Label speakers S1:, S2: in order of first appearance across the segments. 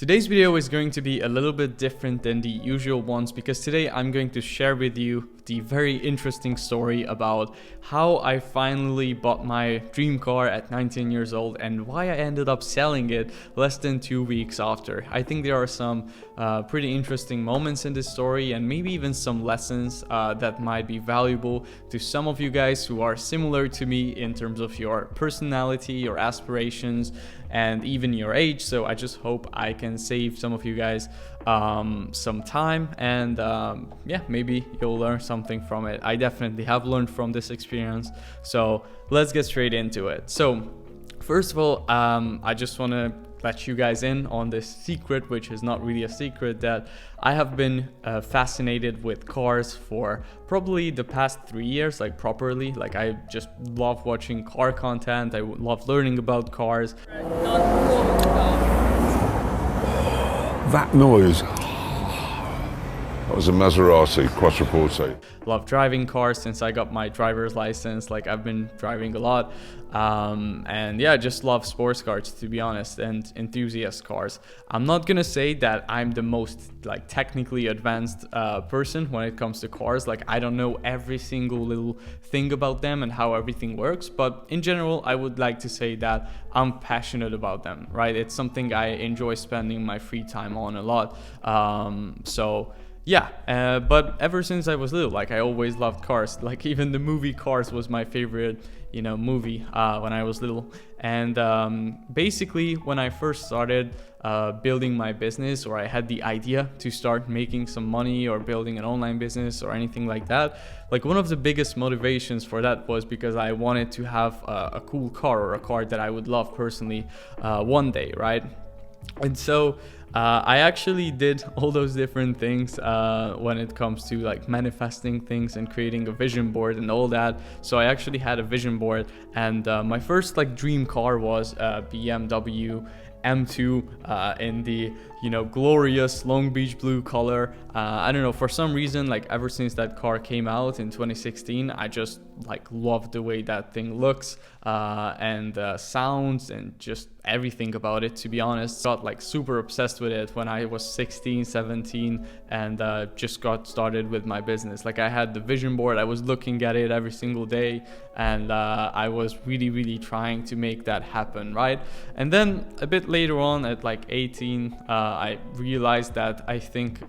S1: Today's video is going to be a little bit different than the usual ones because today I'm going to share with you the very interesting story about how I finally bought my dream car at 19 years old and why I ended up selling it less than 2 weeks after. I think there are some pretty interesting moments in this story and maybe even some lessons that might be valuable to some of you guys who are similar to me in terms of your personality, your aspirations, and even your age. So I just hope I can save some of you guys some time and yeah, maybe you'll learn something from it. I definitely have learned from this experience, so let's get straight into it. So first of all, I just want to let you guys in on this secret, which is not really a secret, that I have been fascinated with cars for probably the past 3 years, like properly. Like I just love watching car content. I love learning about cars.
S2: That noise. That was a Maserati Quattroporte.
S1: Love driving cars since I got my driver's license. Like I've been driving a lot, and yeah, I just love sports cars, to be honest, and enthusiast cars. I'm not gonna say that I'm the most like technically advanced person when it comes to cars. Like I don't know every single little thing about them and how everything works, but in general I would like to say that I'm passionate about them, right? It's something I enjoy spending my free time on a lot. So yeah, but ever since I was little, like I always loved cars. Like even the movie Cars was my favorite, movie when I was little. And basically, when I first started building my business, or I had the idea to start making some money or building an online business or anything like that, like one of the biggest motivations for that was because I wanted to have a cool car, or a car that I would love personally one day, right? And so I actually did all those different things when it comes to like manifesting things and creating a vision board and all that. So I actually had a vision board, and my first like dream car was a BMW M2 in the glorious Long Beach blue color. I don't know, for some reason, like ever since that car came out in 2016, I just like loved the way that thing looks and sounds and just everything about it, to be honest. Got like super obsessed with it when I was 16, 17 and just got started with my business. Like I had the vision board, I was looking at it every single day, and I was really trying to make that happen, right? And then a bit later on at like 18, I realized that I think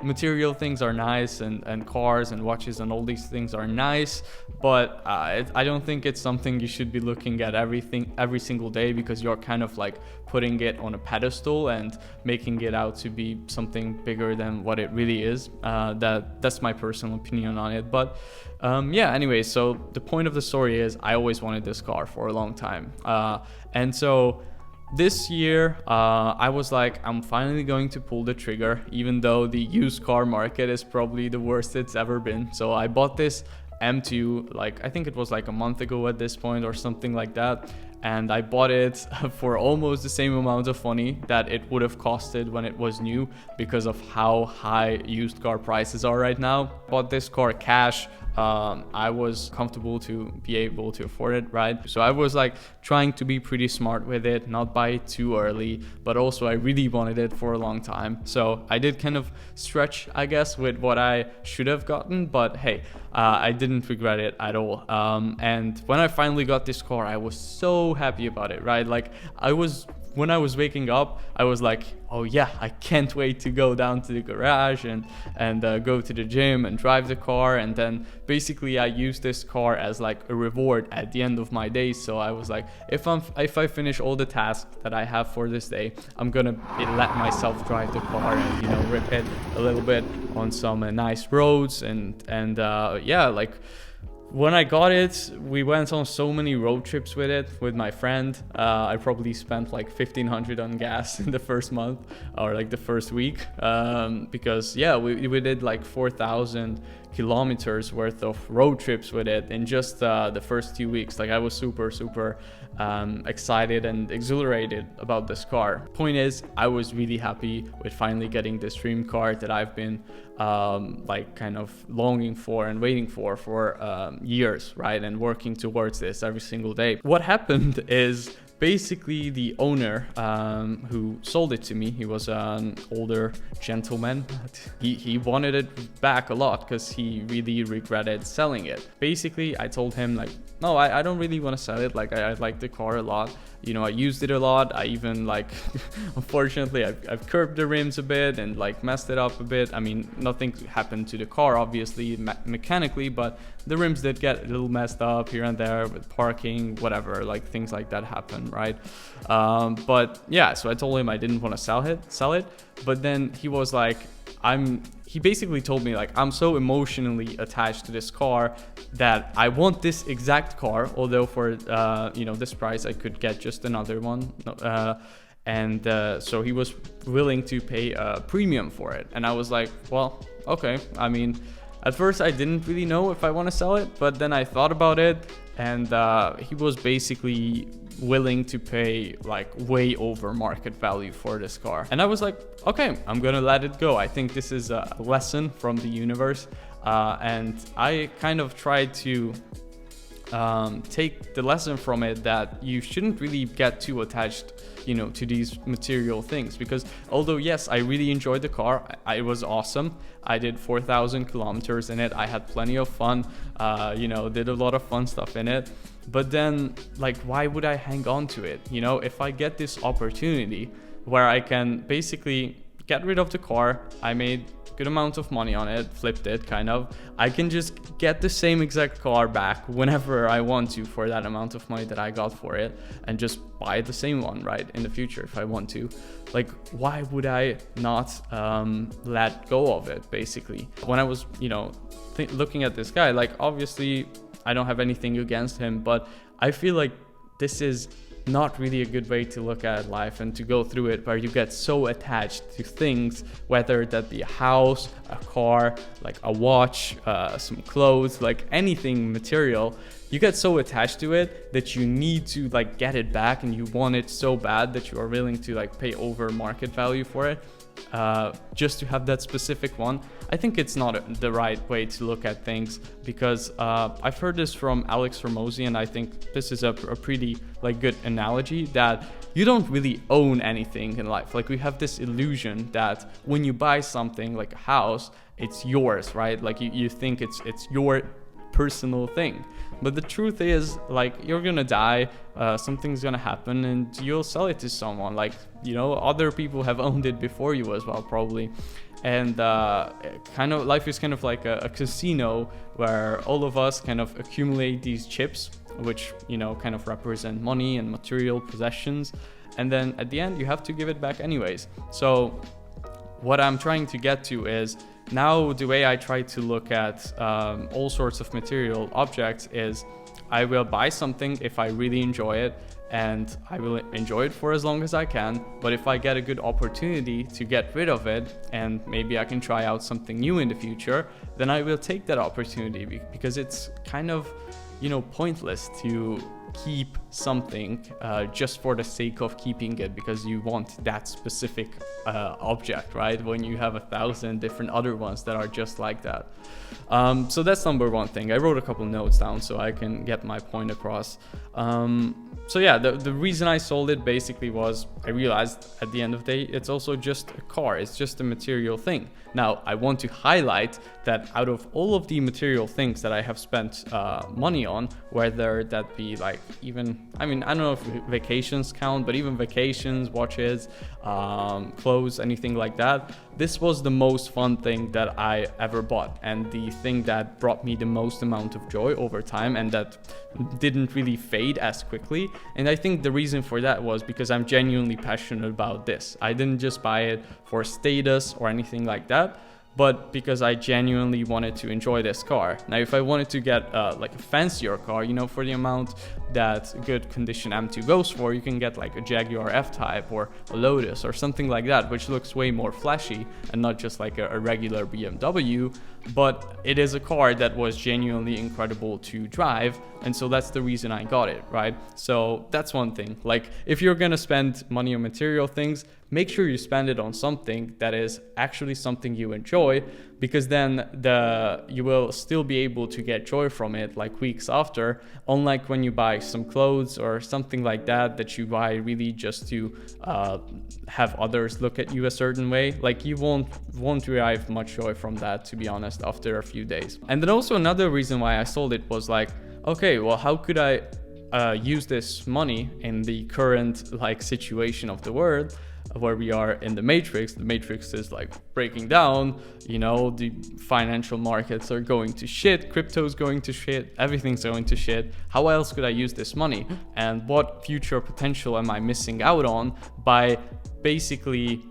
S1: material things are nice, and cars and watches and all these things are nice, but I don't think it's something you should be looking at every single day, because you're kind of like putting it on a pedestal and making it out to be something bigger than what it really is. That's my personal opinion on it. But anyway, so the point of the story is I always wanted this car for a long time, and so this year, I was like, I'm finally going to pull the trigger, even though the used car market is probably the worst it's ever been. So I bought this M2, like I think it was like a month ago at this point or something like that. And I bought it for almost the same amount of money that it would have costed when it was new, because of how high used car prices are right now. Bought this car cash. I was comfortable to be able to afford it, right? So I was like trying to be pretty smart with it, not buy it too early, but also I really wanted it for a long time. So I did kind of stretch, I guess, with what I should have gotten, but hey, I didn't regret it at all. And when I finally got this car, I was so happy about it, right? Like when I was waking up, I was like, oh yeah, I can't wait to go down to the garage and go to the gym and drive the car. And then basically I used this car as like a reward at the end of my day. So I was like, if I finish all the tasks that I have for this day, I'm gonna let myself drive the car and rip it a little bit on some nice roads and like. When I got it, we went on so many road trips with it with my friend. I probably spent like $1,500 on gas in the first month, or like the first week, because we did like 4,000 kilometers worth of road trips with it in just the first 2 weeks. Like I was super excited and exhilarated about this car. Point is, I was really happy with finally getting this dream car that I've been like kind of longing for and waiting for years, right? And working towards this every single day. What happened is basically the owner who sold it to me, he was an older gentleman. He wanted it back a lot because he really regretted selling it. Basically, I told him like, no, I don't really want to sell it. Like I like the car a lot. You know, I used it a lot. I even like, unfortunately, I've curved the rims a bit and like messed it up a bit. I mean, nothing happened to the car, obviously, mechanically, but the rims did get a little messed up here and there with parking, whatever, like things like that happen, right? But yeah, so I told him I didn't want to sell it. But then he was like, he basically told me like, I'm so emotionally attached to this car that I want this exact car, although for this price I could get just another one, so he was willing to pay a premium for it. And I was like, well, okay. I mean, at first I didn't really know if I want to sell it, but then I thought about it, and he was basically willing to pay like way over market value for this car. And I was like, okay, I'm gonna let it go. I think this is a lesson from the universe, and I kind of tried to take the lesson from it that you shouldn't really get too attached, to these material things, because although yes, I really enjoyed the car, it was awesome. I did 4,000 kilometers in it. I had plenty of fun, did a lot of fun stuff in it. But then, like, why would I hang on to it? If I get this opportunity where I can basically get rid of the car, I made good amount of money on it, flipped it kind of, I can just get the same exact car back whenever I want to for that amount of money that I got for it, and just buy the same one, right, in the future if I want to. Like, why would I not let go of it, basically? When I was looking at this guy, like, obviously I don't have anything against him, but I feel like this is not really a good way to look at life and to go through it, where you get so attached to things, whether that be a house, a car, like a watch, some clothes, like anything material. You get so attached to it that you need to like get it back, and you want it so bad that you are willing to like pay over market value for it, just to have that specific one. I think it's not the right way to look at things, because I've heard this from Alex Hormozy, and I think this is a pretty like good analogy, that you don't really own anything in life. Like, we have this illusion that when you buy something like a house, it's yours, right? Like you think it's your personal thing. But the truth is, like, you're gonna die, something's gonna happen, and you'll sell it to someone. Like, other people have owned it before you as well, probably. And kind of life is kind of like a casino where all of us kind of accumulate these chips, which kind of represent money and material possessions, and then at the end you have to give it back anyways. So what I'm trying to get to is, now the way I try to look at all sorts of material objects is, I will buy something if I really enjoy it, and I will enjoy it for as long as I can. But if I get a good opportunity to get rid of it, and maybe I can try out something new in the future, then I will take that opportunity, because it's kind of pointless to keep something just for the sake of keeping it because you want that specific object, right? When you have 1,000 different other ones that are just like that. So that's number one thing. I wrote a couple notes down so I can get my point across. So yeah, the reason I sold it basically was, I realized at the end of the day, it's also just a car. It's just a material thing. Now, I want to highlight that out of all of the material things that I have spent money on, whether that be like even, I don't know if vacations count, but even vacations, watches, clothes, anything like that, this was the most fun thing that I ever bought, and the thing that brought me the most amount of joy over time, and that didn't really fade as quickly. And I think the reason for that was because I'm genuinely passionate about this. I didn't just buy it for status or anything like that, but because I genuinely wanted to enjoy this car. Now, if I wanted to get like a fancier car, for the amount that good condition M2 goes for, you can get like a Jaguar F-Type or a Lotus or something like that, which looks way more flashy and not just like a regular BMW. but it is a car that was genuinely incredible to drive, and so that's the reason I got it, right? So that's one thing. Like, if you're gonna spend money on material things, make sure you spend it on something that is actually something you enjoy, because then you will still be able to get joy from it like weeks after, unlike when you buy some clothes or something like that you buy really just to have others look at you a certain way. Like, you won't derive much joy from that, to be honest, after a few days. And then also another reason why I sold it was like, okay, well, how could I use this money in the current like situation of the world, where we are in the Matrix. The Matrix is like breaking down, the financial markets are going to shit, crypto's going to shit, everything's going to shit. How else could I use this money? And what future potential am I missing out on by basically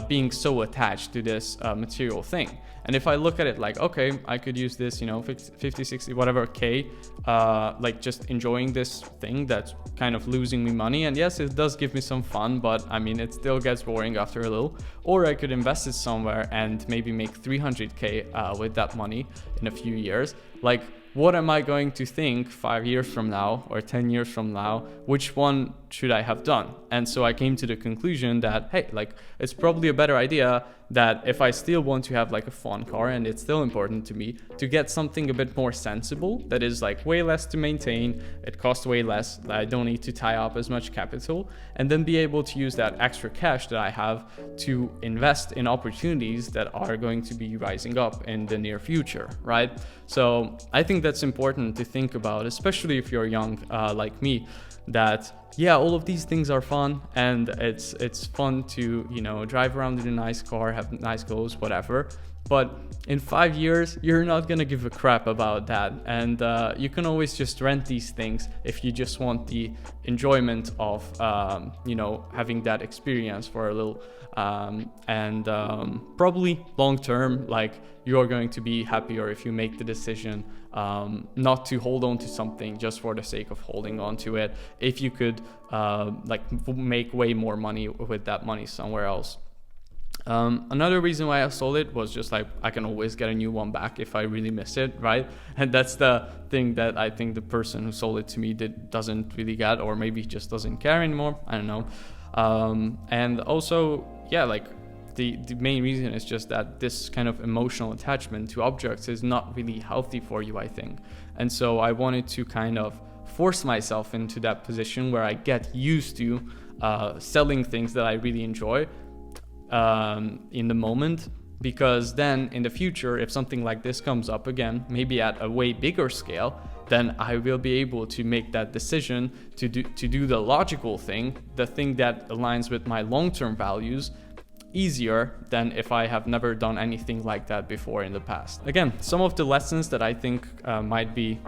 S1: being so attached to this material thing? And if I look at it like, okay, I could use this, 50, 60, whatever K, like just enjoying this thing that's kind of losing me money. And yes, it does give me some fun, but I mean, it still gets boring after a little. Or I could invest it somewhere and maybe make 300K with that money in a few years. Like, what am I going to think 5 years from now or 10 years from now? Which one should I have done? And so I came to the conclusion that, hey, like, it's probably a better idea that if I still want to have like a fun car, and it's still important to me, to get something a bit more sensible that is like way less to maintain, it costs way less, I don't need to tie up as much capital, and then be able to use that extra cash that I have to invest in opportunities that are going to be rising up in the near future, right? So I think that's important to think about, especially if you're young like me, that yeah, all of these things are fun, and it's fun to drive around in a nice car, have nice clothes, whatever. But in 5 years, you're not gonna give a crap about that, and you can always just rent these things if you just want the enjoyment of having that experience for a little, and probably long term, like, you're going to be happier if you make the decision not to hold on to something just for the sake of holding on to it, if you could make way more money with that money somewhere else. Another reason why I sold it was just like, I can always get a new one back if I really miss it, right? And that's the thing that I think the person who sold it to me doesn't really get, or maybe just doesn't care anymore, I don't know. And also, yeah, like, the main reason is just that this kind of emotional attachment to objects is not really healthy for you, I think. And so I wanted to kind of force myself into that position where I get used to selling things that I really enjoy in the moment, because then in the future, if something like this comes up again, maybe at a way bigger scale, then I will be able to make that decision to do the logical thing, the thing that aligns with my long-term values, easier than if I have never done anything like that before in the past. Again, some of the lessons that I think might be,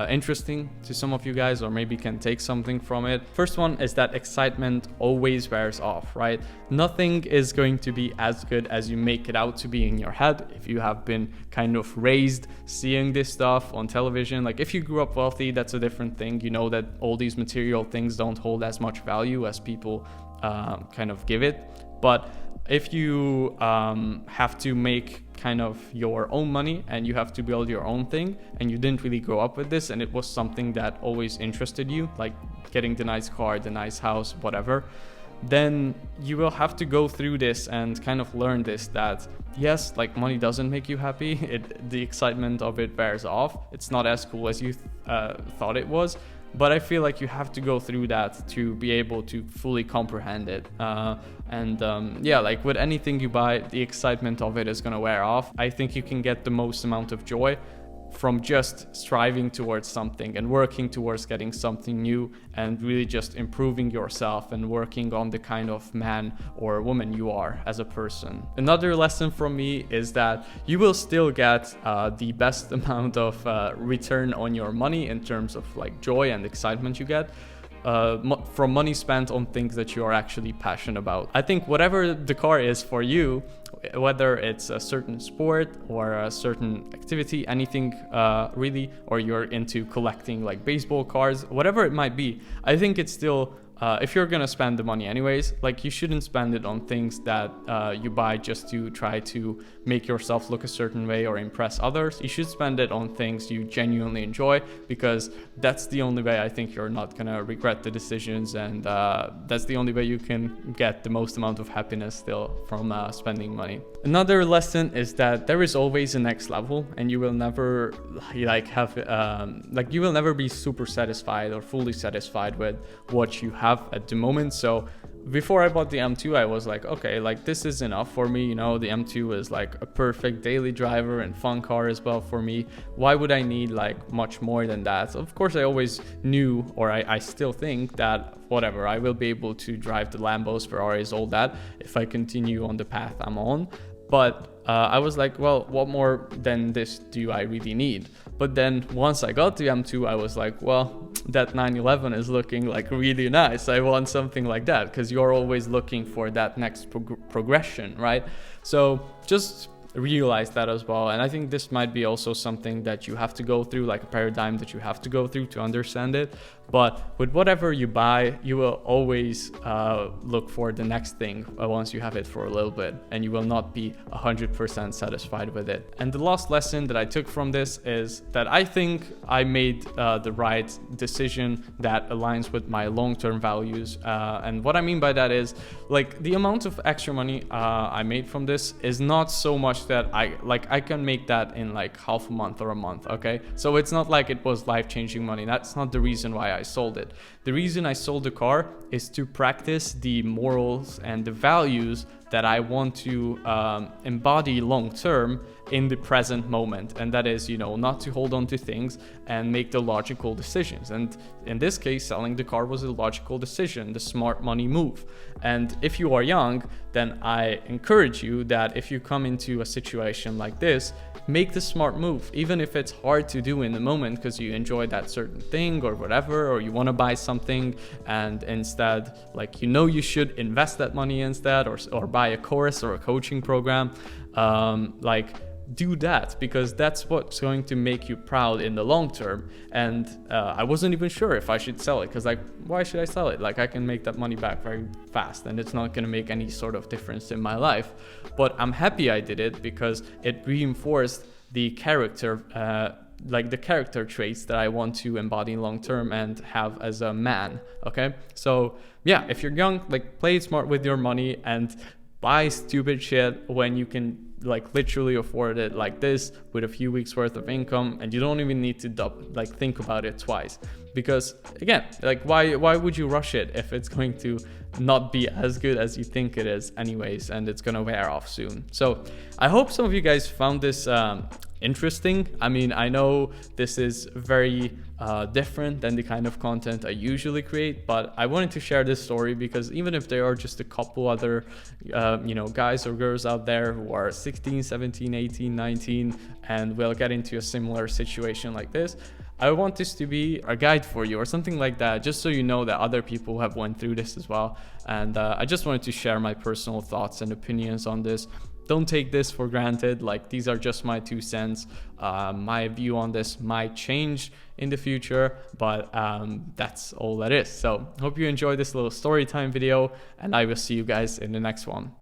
S1: interesting to some of you guys, or maybe can take something from it. First one is that excitement always wears off, right? Nothing is going to be as good as you make it out to be in your head. If you have been kind of raised seeing this stuff on television, like if you grew up wealthy, that's a different thing. You know that all these material things don't hold as much value as people kind of give it. But if you have to make kind of your own money and you have to build your own thing, and you didn't really grow up with this, and it was something that always interested you, like getting the nice car, the nice house, whatever, then you will have to go through this and kind of learn this, that yes, like, money doesn't make you happy. The excitement of it wears off. It's not as cool as you thought it was. But I feel like you have to go through that to be able to fully comprehend it. Like with anything you buy, the excitement of it is going to wear off. I think you can get the most amount of joy from just striving towards something and working towards getting something new, and really just improving yourself and working on the kind of man or woman you are as a person. Another lesson from me is that you will still get the best amount of return on your money in terms of like joy and excitement you get from money spent on things that you are actually passionate about. I think whatever the car is for you, whether it's a certain sport or a certain activity, anything really, or you're into collecting like baseball cards, whatever it might be, I think it's still if you're gonna spend the money anyways, like you shouldn't spend it on things that you buy just to try to make yourself look a certain way or impress others. You should spend it on things you genuinely enjoy, because that's the only way I think you're not gonna regret the decisions, and that's the only way you can get the most amount of happiness still from spending money. Another lesson is that there is always a next level, and you will never you will never be super satisfied or fully satisfied with what you have at the moment. So before I bought the M2, I was like, okay, like this is enough for me. You know, the M2 is like a perfect daily driver and fun car as well for me. Why would I need like much more than that? So of course, I always knew, or I still think that whatever, I will be able to drive the Lambos, Ferraris, all that if I continue on the path I'm on. But I was like, well, what more than this do I really need? But then once I got the M2, I was like, well, that 911 is looking like really nice. I want something like that, because you're always looking for that next progression, right? So just realize that as well. And I think this might be also something that you have to go through, like a paradigm that you have to go through to understand it. But with whatever you buy, you will always look for the next thing once you have it for a little bit, and you will not be 100% satisfied with it. And the last lesson that I took from this is that I think I made the right decision that aligns with my long-term values. And what I mean by that is, like, the amount of extra money I made from this is not so much that I can make that in like half a month or a month, okay? So it's not like it was life-changing money. That's not the reason why I sold it. The reason I sold the car is to practice the morals and the values that I want to embody long term in the present moment. And that is, you know, not to hold on to things and make the logical decisions. And in this case, selling the car was a logical decision, the smart money move. And if you are young, then I encourage you that if you come into a situation like this, make the smart move, even if it's hard to do in the moment because you enjoy that certain thing or whatever, or you want to buy something and instead, like, you know, you should invest that money instead, or buy a course or a coaching program. Do that, because that's what's going to make you proud in the long term. And I wasn't even sure if I should sell it, because, like, why should I sell it? Like, I can make that money back very fast and it's not going to make any sort of difference in my life. But I'm happy I did it, because it reinforced the character, the character traits that I want to embody long term and have as a man. Okay, so yeah, if you're young, like, play smart with your money and buy stupid shit when you can, like, literally afford it, like this, with a few weeks worth of income, and you don't even need to think about it twice. Because again, like, why would you rush it if it's going to not be as good as you think it is anyways, and it's gonna wear off soon? So I hope some of you guys found this interesting. I mean, I know this is very different than the kind of content I usually create, but I wanted to share this story because even if there are just a couple other guys or girls out there who are 16, 17, 18, 19 and will get into a similar situation like this, I want this to be a guide for you or something like that, just so you know that other people have went through this as well. And I just wanted to share my personal thoughts and opinions on this. Don't take this for granted. Like, these are just my 2 cents. My view on this might change in the future, but that's all that is. So hope you enjoyed this little story time video, and I will see you guys in the next one.